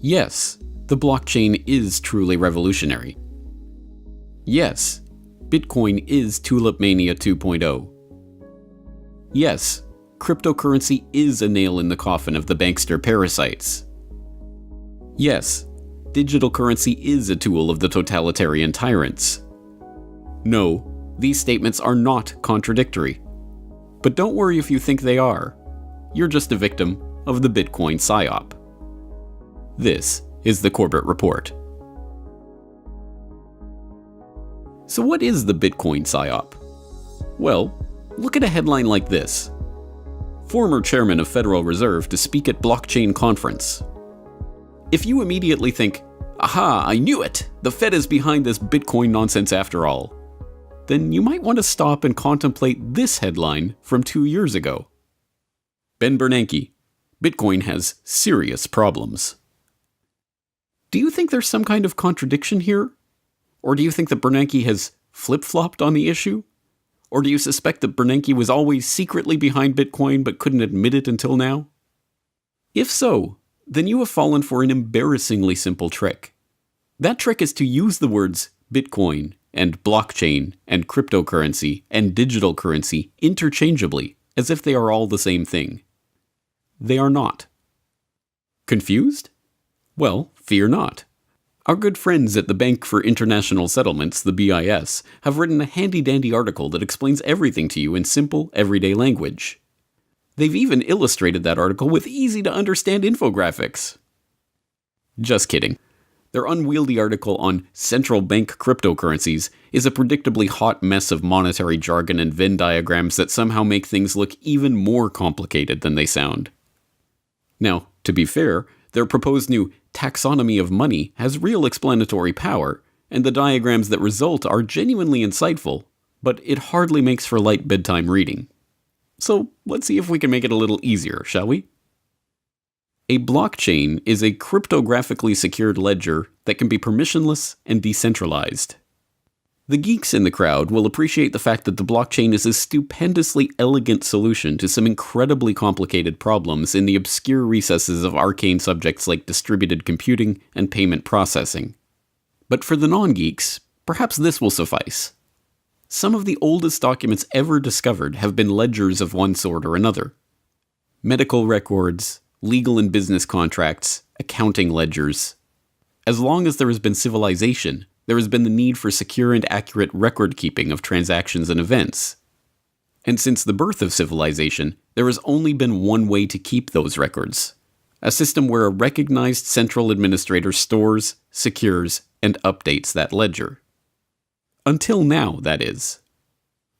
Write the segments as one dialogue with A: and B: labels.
A: Yes, the blockchain is truly revolutionary. Yes, Bitcoin is Tulip Mania 2.0. Yes, cryptocurrency is a nail in the coffin of the bankster parasites. Yes, digital currency is a tool of the totalitarian tyrants. No, these statements are not contradictory. But don't worry if you think they are. You're just a victim of the Bitcoin Psyop. This is the Corbett Report. So what is the Bitcoin Psyop? Well, look at a headline like this. Former chairman of Federal Reserve to speak at blockchain conference. If you immediately think, aha, I knew it, the Fed is behind this Bitcoin nonsense after all, then you might want to stop and contemplate this headline from 2 years ago. Ben Bernanke, Bitcoin has serious problems. Do you think there's some kind of contradiction here? Or do you think that Bernanke has flip-flopped on the issue? Or do you suspect that Bernanke was always secretly behind Bitcoin but couldn't admit it until now? If so, then you have fallen for an embarrassingly simple trick. That trick is to use the words Bitcoin and blockchain and cryptocurrency and digital currency interchangeably as if they are all the same thing. They are not. Confused? Well, fear not. Our good friends at the Bank for International Settlements, the BIS, have written a handy-dandy article that explains everything to you in simple, everyday language. They've even illustrated that article with easy-to-understand infographics. Just kidding. Their unwieldy article on central bank cryptocurrencies is a predictably hot mess of monetary jargon and Venn diagrams that somehow make things look even more complicated than they sound. Now, to be fair, their proposed new taxonomy of money has real explanatory power, and the diagrams that result are genuinely insightful, but it hardly makes for light bedtime reading. So let's see if we can make it a little easier, shall we? A blockchain is a cryptographically secured ledger that can be permissionless and decentralized. The geeks in the crowd will appreciate the fact that the blockchain is a stupendously elegant solution to some incredibly complicated problems in the obscure recesses of arcane subjects like distributed computing and payment processing. But for the non-geeks, perhaps this will suffice. Some of the oldest documents ever discovered have been ledgers of one sort or another. Medical records, legal and business contracts, accounting ledgers. As long as there has been civilization, there has been the need for secure and accurate record-keeping of transactions and events. And since the birth of civilization, there has only been one way to keep those records. A system where a recognized central administrator stores, secures, and updates that ledger. Until now, that is.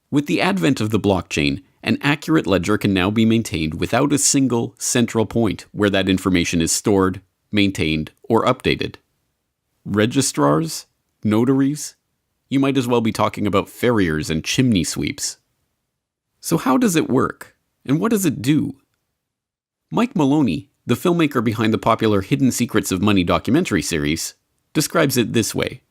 A: With the advent of the blockchain, an accurate ledger can now be maintained without a single central point where that information is stored, maintained, or updated. Registrars? Notaries? You might as well be talking about farriers and chimney sweeps. So how does it work? And what does it do? Mike Maloney, the filmmaker behind the popular Hidden Secrets of Money documentary series, describes it this way.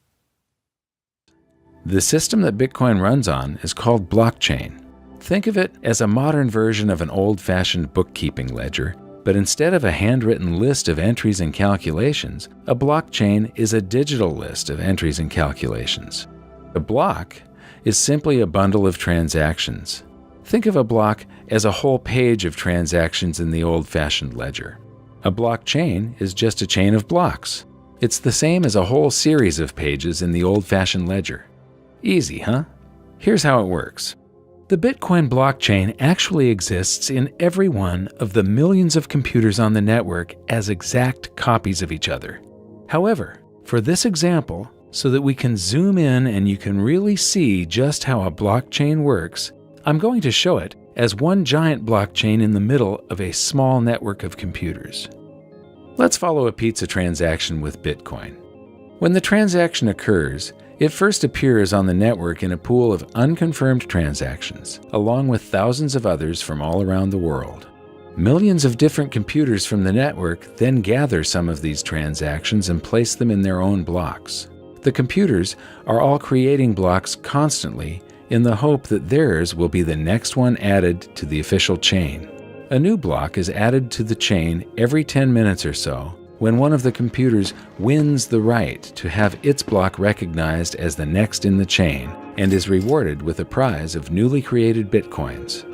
B: The system that Bitcoin runs on is called blockchain. Think of it as a modern version of an old-fashioned bookkeeping ledger, but instead of a handwritten list of entries and calculations, a blockchain is a digital list of entries and calculations. A block is simply a bundle of transactions. Think of a block as a whole page of transactions in the old-fashioned ledger. A blockchain is just a chain of blocks. It's the same as a whole series of pages in the old-fashioned ledger. Easy, huh? Here's how it works. The Bitcoin blockchain actually exists in every one of the millions of computers on the network as exact copies of each other. However, for this example, so that we can zoom in and you can really see just how a blockchain works, I'm going to show it as one giant blockchain in the middle of a small network of computers. Let's follow a pizza transaction with Bitcoin. When the transaction occurs, it first appears on the network in a pool of unconfirmed transactions, along with thousands of others from all around the world. Millions of different computers from the network then gather some of these transactions and place them in their own blocks. The computers are all creating blocks constantly in the hope that theirs will be the next one added to the official chain. A new block is added to the chain every 10 minutes or so, when one of the computers wins the right to have its block recognized as the next in the chain and is rewarded with a prize of newly created bitcoins.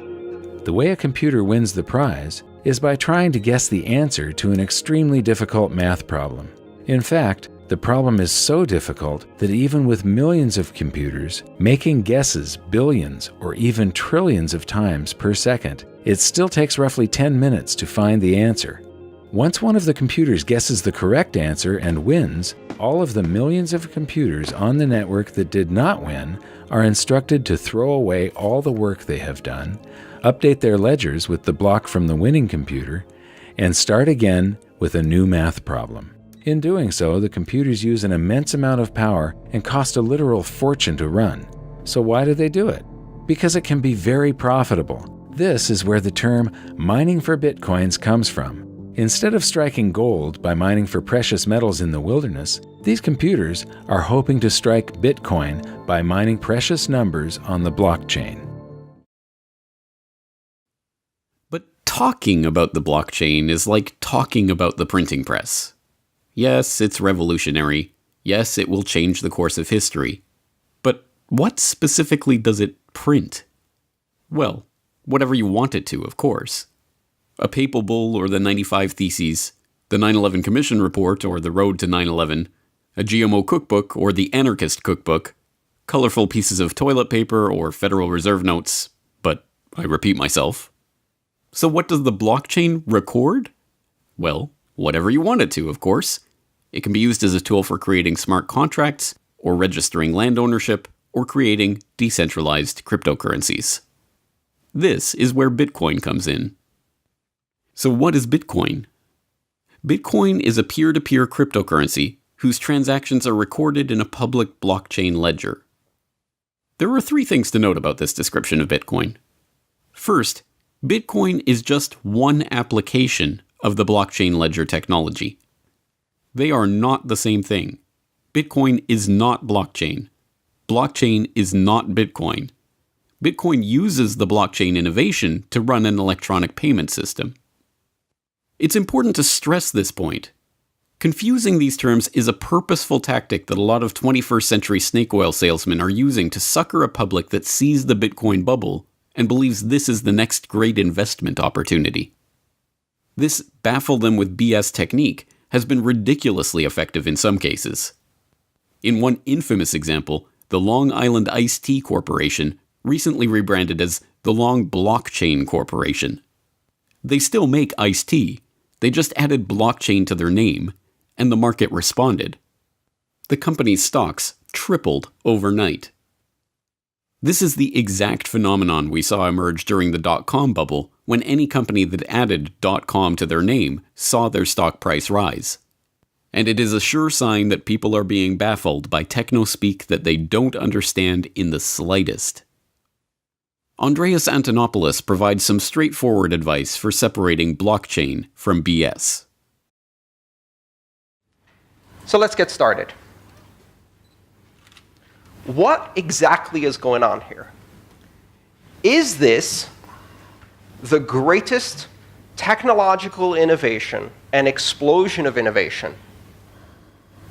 B: The way a computer wins the prize is by trying to guess the answer to an extremely difficult math problem. In fact, the problem is so difficult that even with millions of computers making guesses billions or even trillions of times per second, it still takes roughly 10 minutes to find the answer. Once one of the computers guesses the correct answer and wins, all of the millions of computers on the network that did not win are instructed to throw away all the work they have done, update their ledgers with the block from the winning computer, and start again with a new math problem. In doing so, the computers use an immense amount of power and cost a literal fortune to run. So why do they do it? Because it can be very profitable. This is where the term mining for bitcoins comes from. Instead of striking gold by mining for precious metals in the wilderness, these computers are hoping to strike Bitcoin by mining precious numbers on the blockchain.
A: But talking about the blockchain is like talking about the printing press. Yes, it's revolutionary. Yes, it will change the course of history. But what specifically does it print? Well, whatever you want it to, of course. A papal bull or the 95 Theses, the 9/11 Commission Report or the Road to 9/11, a GMO cookbook or the Anarchist cookbook, colorful pieces of toilet paper or Federal Reserve notes, but I repeat myself. So what does the blockchain record? Well, whatever you want it to, of course. It can be used as a tool for creating smart contracts, or registering land ownership, or creating decentralized cryptocurrencies. This is where Bitcoin comes in. So what is Bitcoin? Bitcoin is a peer-to-peer cryptocurrency whose transactions are recorded in a public blockchain ledger. There are 3 things to note about this description of Bitcoin. First, Bitcoin is just one application of the blockchain ledger technology. They are not the same thing. Bitcoin is not blockchain. Blockchain is not Bitcoin. Bitcoin uses the blockchain innovation to run an electronic payment system. It's important to stress this point. Confusing these terms is a purposeful tactic that a lot of 21st century snake oil salesmen are using to sucker a public that sees the Bitcoin bubble and believes this is the next great investment opportunity. This baffle them with BS technique has been ridiculously effective in some cases. In one infamous example, the Long Island Iced Tea Corporation recently rebranded as the Long Blockchain Corporation. They still make iced tea, they just added blockchain to their name, and the market responded. The company's stocks tripled overnight. This is the exact phenomenon we saw emerge during the dot-com bubble, when any company that added .com to their name saw their stock price rise. And it is a sure sign that people are being baffled by techno-speak that they don't understand in the slightest. Andreas Antonopoulos provides some straightforward advice for separating blockchain from BS.
C: So let's get started. What exactly is going on here? Is this the greatest technological innovation and explosion of innovation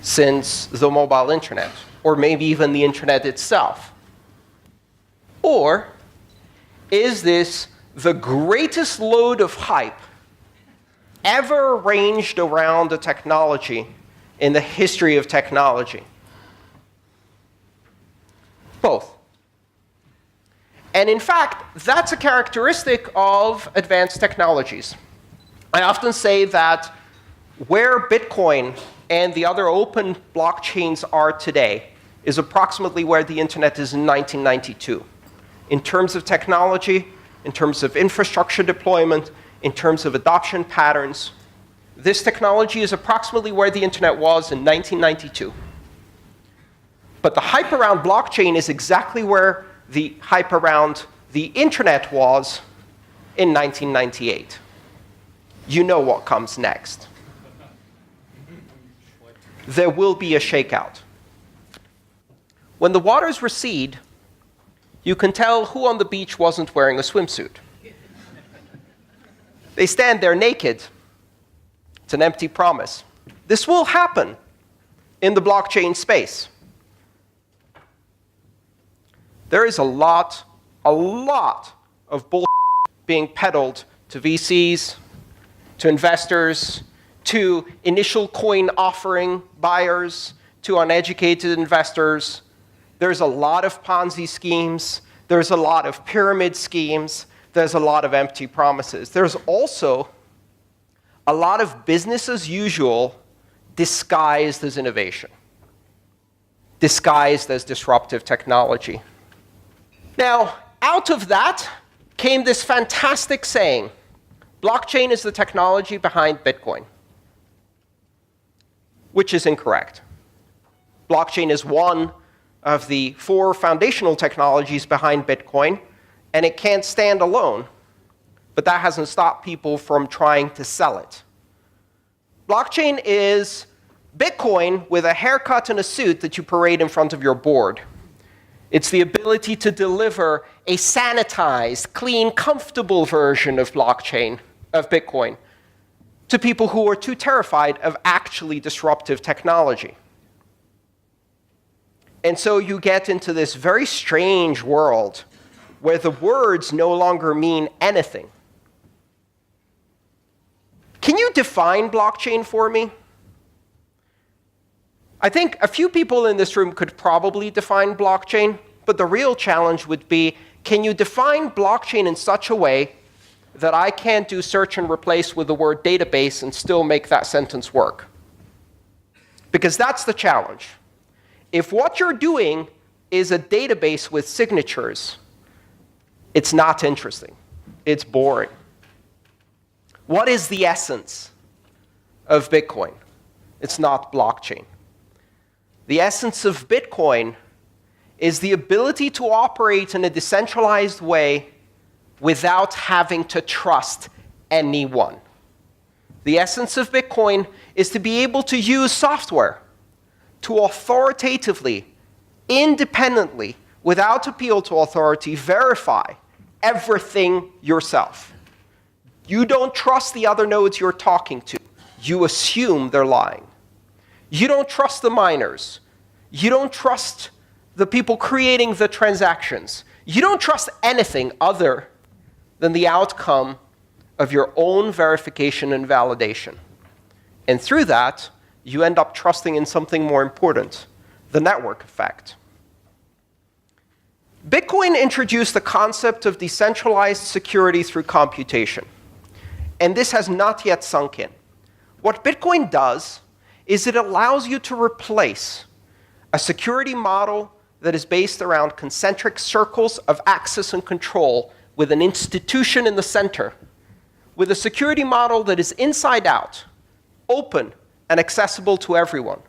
C: since the mobile internet, or maybe even the internet itself? Or is this the greatest load of hype ever arranged around a technology in the history of technology? Both. And in fact, that's a characteristic of advanced technologies. I often say that where Bitcoin and the other open blockchains are today is approximately where the internet is in 1992. In terms of technology, in terms of infrastructure deployment, in terms of adoption patterns, this technology is approximately where the internet was in 1992. But the hype around blockchain is exactly where the hype around the internet was in 1998. You know what comes next. There will be a shakeout. When the waters recede, you can tell who on the beach wasn't wearing a swimsuit. They stand there naked. It's an empty promise. This will happen in the blockchain space. There is a lot of bullshit being peddled to VCs, to investors, to initial coin offering buyers, to uneducated investors. There's a lot of Ponzi schemes. There's a lot of pyramid schemes. There's a lot of empty promises. There's also a lot of business as usual disguised as innovation, disguised as disruptive technology. Now, out of that came this fantastic saying, blockchain is the technology behind Bitcoin, which is incorrect. Blockchain is one of the 4 foundational technologies behind Bitcoin, and it can't stand alone. But that hasn't stopped people from trying to sell it. Blockchain is Bitcoin with a haircut and a suit that you parade in front of your board. It's the ability to deliver a sanitized, clean, comfortable version of blockchain, of Bitcoin, to people who are too terrified of actually disruptive technology. And so you get into this very strange world where the words no longer mean anything. Can you define blockchain for me? I think a few people in this room could probably define blockchain, but the real challenge would be, can you define blockchain in such a way that I can't do search and replace with the word database and still make that sentence work? Because that's the challenge. If what you're doing is a database with signatures, it's not interesting. It's boring. What is the essence of Bitcoin? It's not blockchain. The essence of Bitcoin is the ability to operate in a decentralized way without having to trust anyone. The essence of Bitcoin is to be able to use software to authoritatively, independently, without appeal to authority, verify everything yourself. You don't trust the other nodes you're talking to. You assume they're lying. You don't trust the miners. You don't trust the people creating the transactions. You don't trust anything other than the outcome of your own verification and validation. And through that, you end up trusting in something more important, the network effect. Bitcoin introduced the concept of decentralized security through computation. And this has not yet sunk in. What Bitcoin does is it allows you to replace a security model that is based around concentric circles of access and control with an institution in the center, with a security model that is inside out, open and accessible to everyone,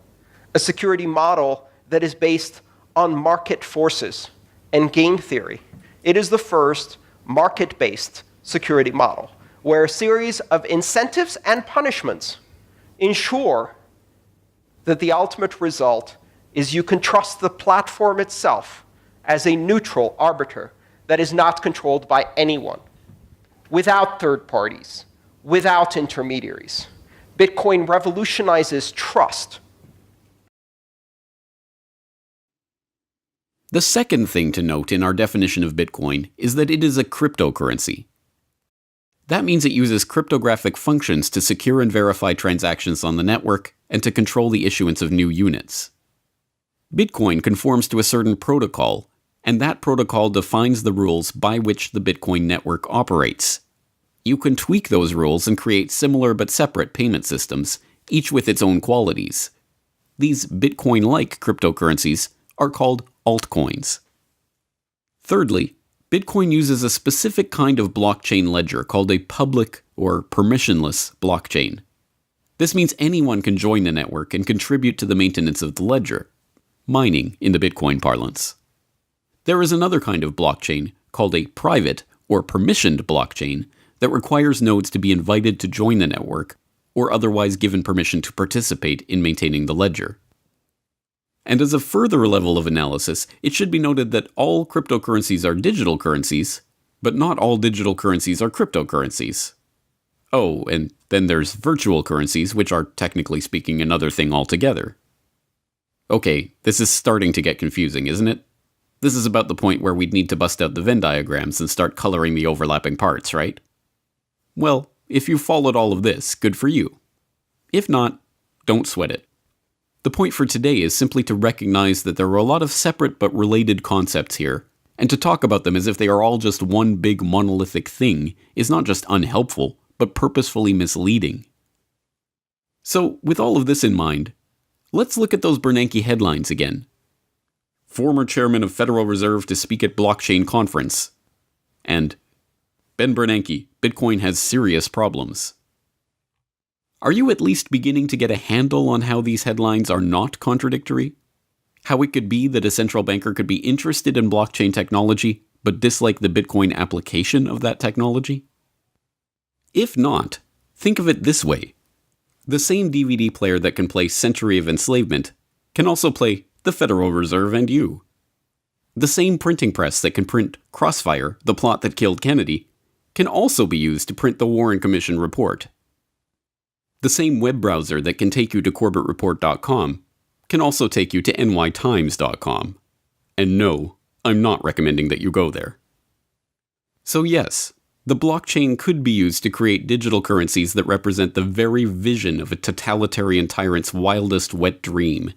C: a security model that is based on market forces and game theory. It is the first market-based security model, where a series of incentives and punishments ensure that the ultimate result is you can trust the platform itself as a neutral arbiter that is not controlled by anyone, without third parties, without intermediaries. Bitcoin revolutionizes trust.
A: The second thing to note in our definition of Bitcoin is that it is a cryptocurrency. That means it uses cryptographic functions to secure and verify transactions on the network and to control the issuance of new units. Bitcoin conforms to a certain protocol, and that protocol defines the rules by which the Bitcoin network operates. You can tweak those rules and create similar but separate payment systems, each with its own qualities. These Bitcoin-like cryptocurrencies are called altcoins. Thirdly, Bitcoin uses a specific kind of blockchain ledger called a public or permissionless blockchain. This means anyone can join the network and contribute to the maintenance of the ledger, mining in the Bitcoin parlance. There is another kind of blockchain called a private or permissioned blockchain that requires nodes to be invited to join the network or otherwise given permission to participate in maintaining the ledger. And as a further level of analysis, it should be noted that all cryptocurrencies are digital currencies, but not all digital currencies are cryptocurrencies. Oh, and then there's virtual currencies, which are technically speaking another thing altogether. Okay, this is starting to get confusing, isn't it? This is about the point where we'd need to bust out the Venn diagrams and start coloring the overlapping parts, right? Well, if you followed all of this, good for you. If not, don't sweat it. The point for today is simply to recognize that there are a lot of separate but related concepts here, and to talk about them as if they are all just one big monolithic thing is not just unhelpful, but purposefully misleading. So, with all of this in mind, let's look at those Bernanke headlines again. Former chairman of Federal Reserve to speak at blockchain conference. And Ben Bernanke, Bitcoin has serious problems. Are you at least beginning to get a handle on how these headlines are not contradictory? How it could be that a central banker could be interested in blockchain technology, but dislike the Bitcoin application of that technology? If not, think of it this way. The same DVD player that can play Century of Enslavement can also play The Federal Reserve and You. The same printing press that can print Crossfire, the plot that killed Kennedy, can also be used to print the Warren Commission report. The same web browser that can take you to CorbettReport.com can also take you to nytimes.com. And no, I'm not recommending that you go there. So yes, the blockchain could be used to create digital currencies that represent the very vision of a totalitarian tyrant's wildest wet dream.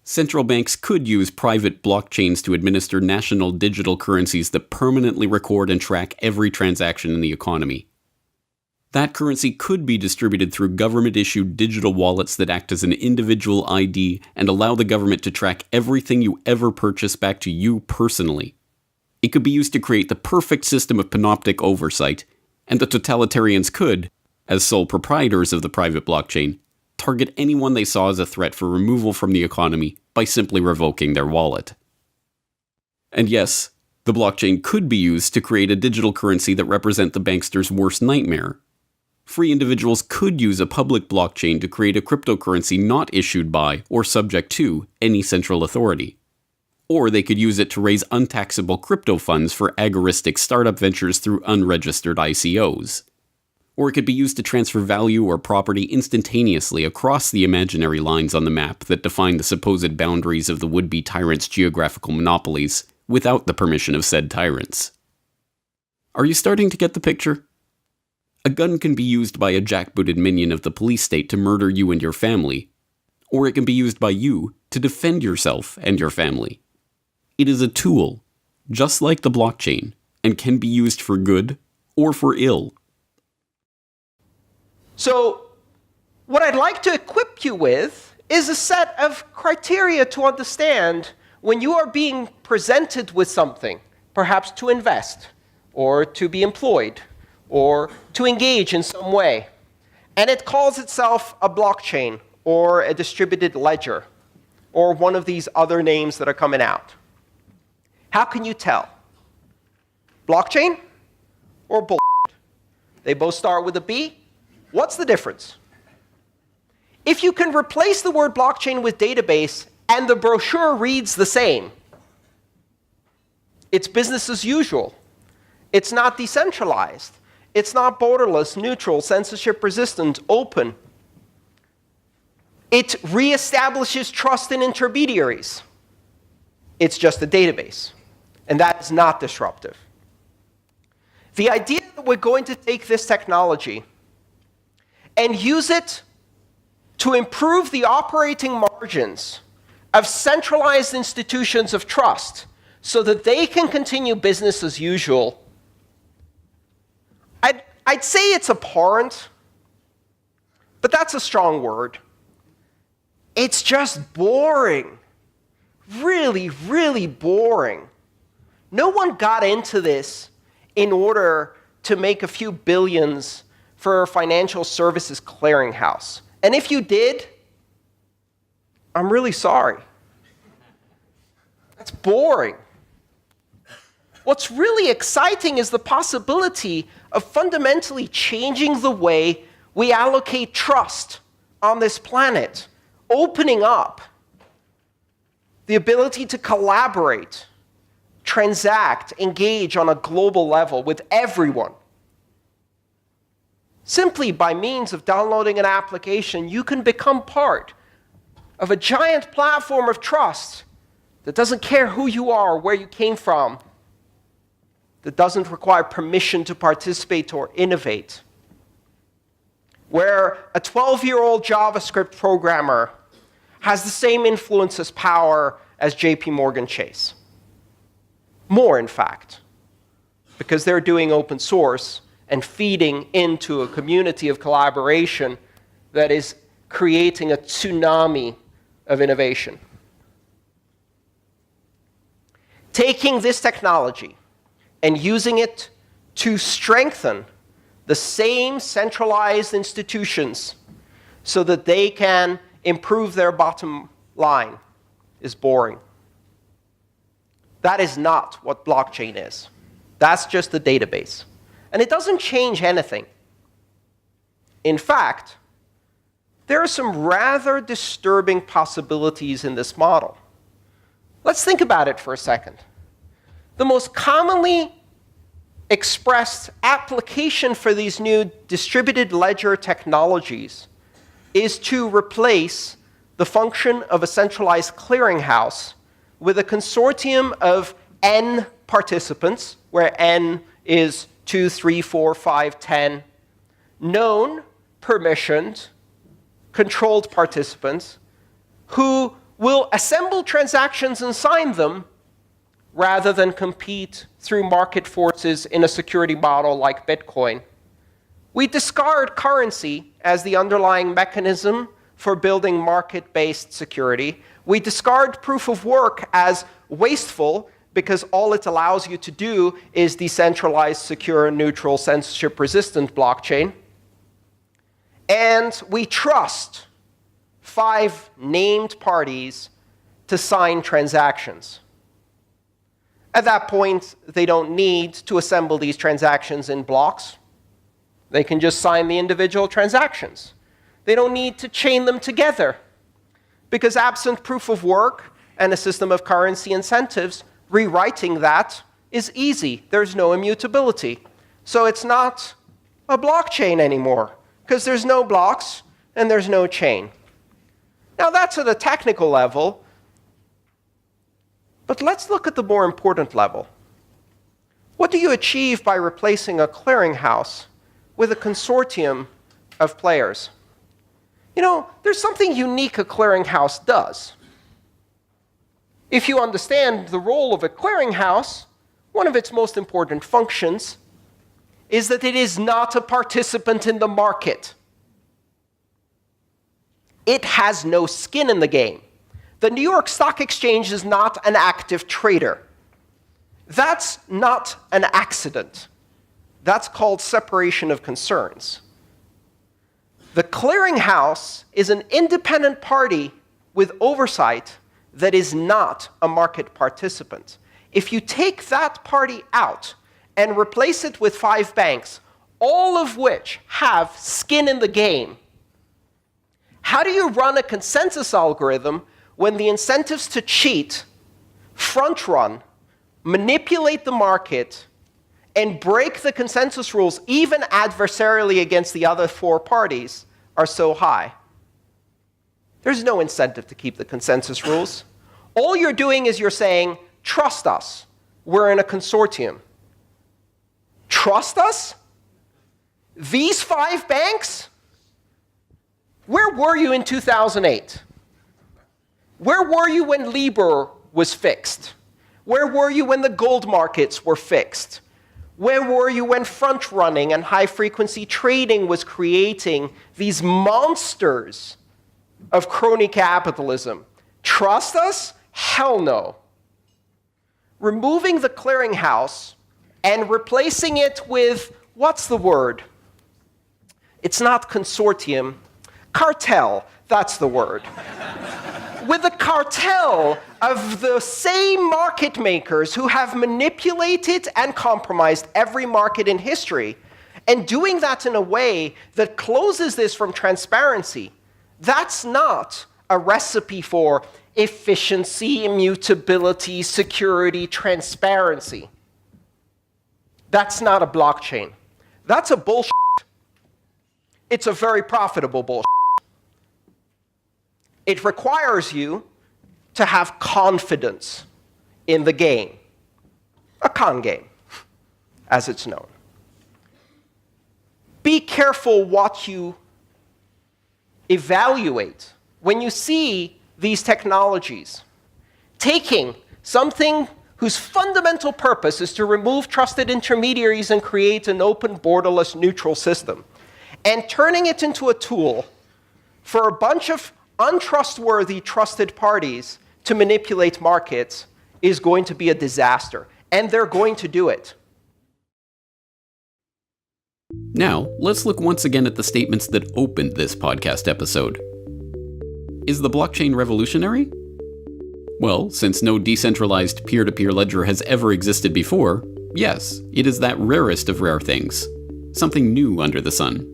A: Central banks could use private blockchains to administer national digital currencies that permanently record and track every transaction in the economy. That currency could be distributed through government-issued digital wallets that act as an individual ID and allow the government to track everything you ever purchase back to you personally. It could be used to create the perfect system of panoptic oversight, and the totalitarians could, as sole proprietors of the private blockchain, target anyone they saw as a threat for removal from the economy by simply revoking their wallet. And yes, the blockchain could be used to create a digital currency that represents the bankster's worst nightmare. Free individuals could use a public blockchain to create a cryptocurrency not issued by or subject to any central authority. Or they could use it to raise untaxable crypto funds for agoristic startup ventures through unregistered ICOs. Or it could be used to transfer value or property instantaneously across the imaginary lines on the map that define the supposed boundaries of the would-be tyrants' geographical monopolies without the permission of said tyrants. Are you starting to get the picture? A gun can be used by a jackbooted minion of the police state to murder you and your family, or it can be used by you to defend yourself and your family. It is a tool, just like the blockchain, and can be used for good or for ill.
C: So, what I'd like to equip you with is a set of criteria to understand when you are being presented with something, perhaps to invest, or to be employed, or to engage in some way. And it calls itself a blockchain, or a distributed ledger, or one of these other names that are coming out. How can you tell? Blockchain or bullshit? They both start with a B. What's the difference? If you can replace the word blockchain with database and the brochure reads the same, it's business as usual. It's not decentralized. It's not borderless, neutral, censorship resistant, open. It reestablishes trust in intermediaries. It's just a database. And that is not disruptive. The idea that we're going to take this technology and use it to improve the operating margins of centralized institutions of trust so that they can continue business as usual, I'd say it's abhorrent, but that's a strong word. It's just boring. Really, really boring. No one got into this in order to make a few billions for a financial services clearinghouse. And if you did, I'm really sorry. That's boring. What's really exciting is the possibility of fundamentally changing the way we allocate trust on this planet, opening up the ability to collaborate, transact, engage on a global level with everyone. Simply by means of downloading an application, you can become part of a giant platform of trust that doesn't care who you are or where you came from, that doesn't require permission to participate or innovate, where a 12-year-old JavaScript programmer has the same influence as power as JP Morgan Chase. More, in fact, because they're doing open source and feeding into a community of collaboration that is creating a tsunami of innovation. Taking this technology and using it to strengthen the same centralized institutions so that they can improve their bottom line is boring. That is not what blockchain is. That's just a database. And it doesn't change anything. In fact, there are some rather disturbing possibilities in this model. Let's think about it for a second. The most commonly expressed application for these new distributed ledger technologies is to replace the function of a centralized clearinghouse with a consortium of n participants, where n is 2, 3, 4, 5, 10, known, permissioned, controlled participants who will assemble transactions and sign them rather than compete through market forces in a security model like Bitcoin. We discard currency as the underlying mechanism for building market-based security. We discard proof of work as wasteful because all it allows you to do is decentralized, secure, neutral, censorship-resistant blockchain. And we trust 5 named parties to sign transactions. At that point, they don't need to assemble these transactions in blocks. They can just sign the individual transactions. They don't need to chain them together, because absent proof of work and a system of currency incentives, rewriting that is easy. There's no immutability. So it's not a blockchain anymore, because there's no blocks and there's no chain. Now that's at a technical level, but let's look at the more important level. What do you achieve by replacing a clearinghouse with a consortium of players? You know, there's something unique a clearinghouse does. If you understand the role of a clearinghouse, one of its most important functions is that it is not a participant in the market. It has no skin in the game. The New York Stock Exchange is not an active trader. That's not an accident. That's called separation of concerns. The clearinghouse is an independent party with oversight that is not a market participant. If you take that party out and replace it with 5 banks, all of which have skin in the game, how do you run a consensus algorithm when the incentives to cheat, front-run, manipulate the market, and break the consensus rules, even adversarially against the other 4 parties, are so high? There's no incentive to keep the consensus rules. All you're doing is you're saying, trust us. We're in a consortium. Trust us? These 5 banks? Where were you in 2008? Where were you when Libor was fixed? Where were you when the gold markets were fixed? Where were you when front-running and high-frequency trading was creating these monsters of crony capitalism? Trust us? Hell no. Removing the clearinghouse and replacing it with, what's the word? It's not consortium. Cartel, that's the word. With a cartel of the same market makers who have manipulated and compromised every market in history, and doing that in a way that closes this from transparency. That's not a recipe for efficiency, immutability, security, transparency. That's not a blockchain. That's a bullshit. it's a very profitable bullshit. It requires you to have confidence in the game. A con game, as it's known. Be careful what you evaluate when you see these technologies taking something whose fundamental purpose is to remove trusted intermediaries and create an open, borderless, neutral system, and turning it into a tool for a bunch of untrustworthy trusted parties to manipulate markets is going to be a disaster. And they're going to do it.
A: Now, let's look once again at the statements that opened this podcast episode. Is the blockchain revolutionary? Well, since no decentralized peer-to-peer ledger has ever existed before, yes, it is that rarest of rare things. Something new under the sun.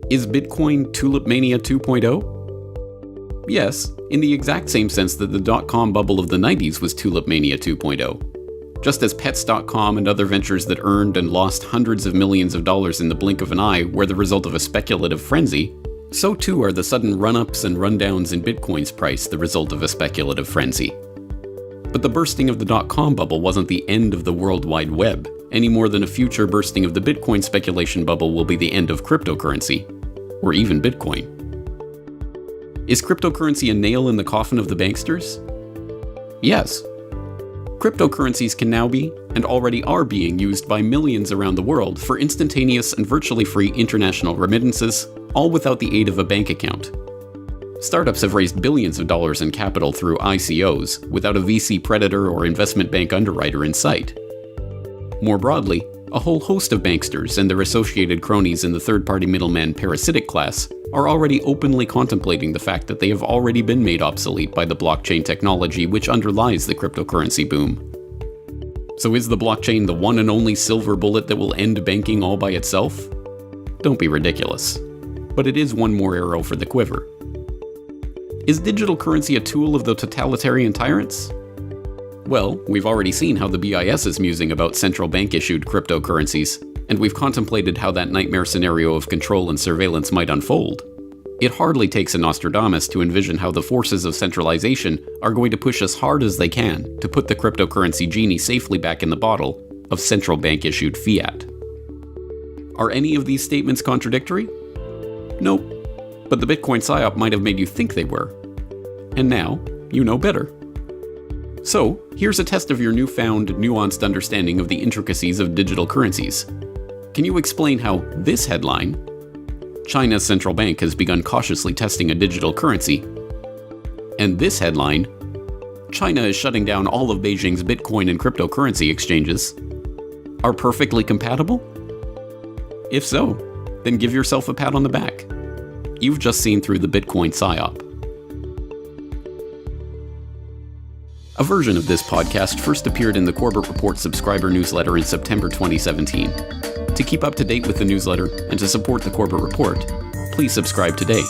A: Is Bitcoin Tulip Mania 2.0? Yes, in the exact same sense that the dot-com bubble of the 90s was Tulip Mania 2.0. Just as Pets.com and other ventures that earned and lost hundreds of millions of dollars in the blink of an eye were the result of a speculative frenzy, so too are the sudden run-ups and rundowns in Bitcoin's price the result of a speculative frenzy. But the bursting of the dot-com bubble wasn't the end of the World Wide Web, any more than a future bursting of the Bitcoin speculation bubble will be the end of cryptocurrency, or even Bitcoin. Is cryptocurrency a nail in the coffin of the banksters? Yes. Cryptocurrencies can now be, and already are being used by millions around the world for instantaneous and virtually free international remittances, all without the aid of a bank account. Startups have raised billions of dollars in capital through ICOs, without a VC predator or investment bank underwriter in sight. More broadly, a whole host of banksters and their associated cronies in the third-party middleman parasitic class are already openly contemplating the fact that they have already been made obsolete by the blockchain technology which underlies the cryptocurrency boom. So is the blockchain the one and only silver bullet that will end banking all by itself? Don't be ridiculous. But it is one more arrow for the quiver. Is digital currency a tool of the totalitarian tyrants? Well, we've already seen how the BIS is musing about central bank-issued cryptocurrencies, and we've contemplated how that nightmare scenario of control and surveillance might unfold. It hardly takes a Nostradamus to envision how the forces of centralization are going to push as hard as they can to put the cryptocurrency genie safely back in the bottle of central bank-issued fiat. Are any of these statements contradictory? Nope. But the Bitcoin Psyop might have made you think they were. And now, you know better. So, here's a test of your newfound, nuanced understanding of the intricacies of digital currencies. Can you explain how this headline, China's central bank has begun cautiously testing a digital currency, and this headline, China is shutting down all of Beijing's Bitcoin and cryptocurrency exchanges, are perfectly compatible? If so, then give yourself a pat on the back. You've just seen through the Bitcoin Psyop. A version of this podcast first appeared in the Corbett Report subscriber newsletter in September 2017. To keep up to date with the newsletter and to support the Corbett Report, please subscribe today.